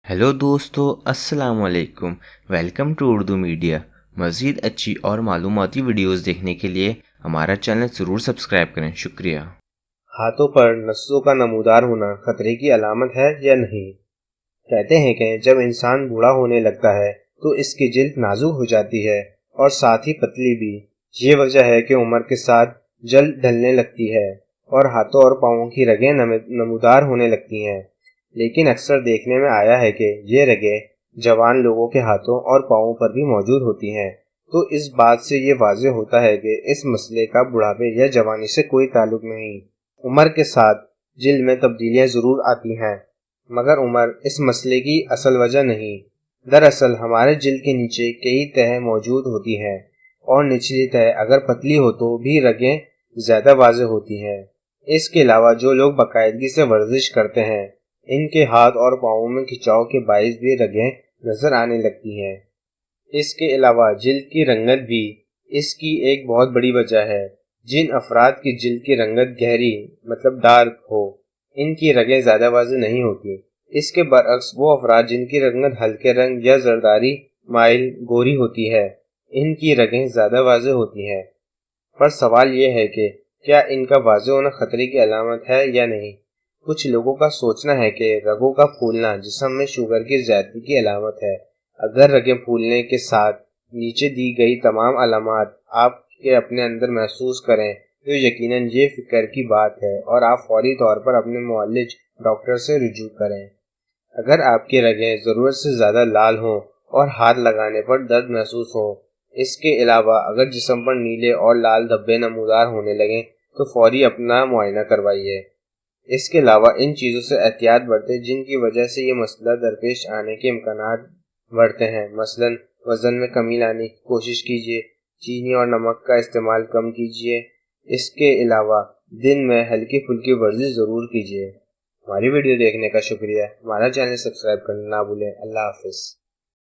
Hello दोस्तों, अस्सलाम वालेकुम। Welcome to Urdu media. मज़ीद अच्छी और मालूमाती वीडियोस देखने के लिए हमारा चैनल ज़रूर सब्सक्राइब करें। शुक्रिया। हाथों पर नसों का नमूदार होना खतरे की अलामत है या नहीं? कहते हैं कि जब इंसान बूढ़ा होने लगता है तो इसकी जिल्द नाजुक हो जाती है और साथ ही पतली भी। ये वजह है कि उम्र के साथ जल्द ढलने लगती है और हाथों और पाँवों की रगें नमूदार होने लगती हैं। लेकिन अक्सर देखने में आया है कि ये रगें जवान लोगों के हाथों और पाँवों पर भी मौजूद होती हैं। तो इस बात से ये वाज़ेह होता है कि इस मसले का बुढ़ापे या जवानी से कोई ताल्लुक नहीं। उम्र के साथ जिल्द में तब्दीलियां ज़रूर आती हैं, मगर उम्र इस मसले की असल वजह नहीं। दरअसल हमारे जिल्द के नीचे कई तह मौजूद होती हैं और निचली तह अगर पतली हो तो भी रगें ज़्यादा वाज़ेह होती हैं। इसके अलावा जो लोग बाकायदगी से वर्जिश करते हैं, इनके हाथ और पाँवों में खिंचाव के बाइस भी रगें नज़र आने लगती हैं। इसके अलावा जिल्द की रंगत भी इसकी एक बहुत बड़ी वजह है। जिन अफराद की जिल्द की रंगत गहरी मतलब डार्क हो, इनकी रगें ज़्यादा वाज़ेह नहीं होती। इसके बरअक्स वो अफराद जिनकी रंगत हल्के रंग या जरदारी माइल गोरी होती है, इनकी रगें ज़्यादा वाज़ेह होती हैं। पर सवाल ये है कि क्या इनका वाज़ेह होना खतरे की अलामत है या नहीं? कुछ लोगों का सोचना है कि रगों का फूलना जिस्म में शुगर की ज़्यादती की अलामत है। अगर रगें फूलने के साथ नीचे दी गई तमाम अलामत आप के अपने अंदर महसूस करें तो यकीनन ये फिक्र की बात है और आप फौरी तौर पर अपने मुअल्लिज डॉक्टर से रुजू करें। अगर आपकी रगें ज़रूरत से ज़्यादा लाल हों और हाथ लगाने पर दर्द महसूस हो, इसके अलावा अगर जिस्म पर नीले और लाल धब्बे नमूदार होने लगें तो फौरी अपना मुआयना करवाइए। इसके अलावा इन चीज़ों से एहतियात बरतें जिनकी वजह से ये मसला दरपेश आने के इम्कानात बढ़ते हैं। मसलन वज़न में कमी लाने की कोशिश कीजिए, चीनी और नमक का इस्तेमाल कम कीजिए। इसके अलावा दिन में हल्की फुल्की वर्जिश ज़रूर कीजिए। हमारी वीडियो देखने का शुक्रिया। हमारा चैनल सब्सक्राइब करना ना भूलें। अल्लाह हाफ़िज़।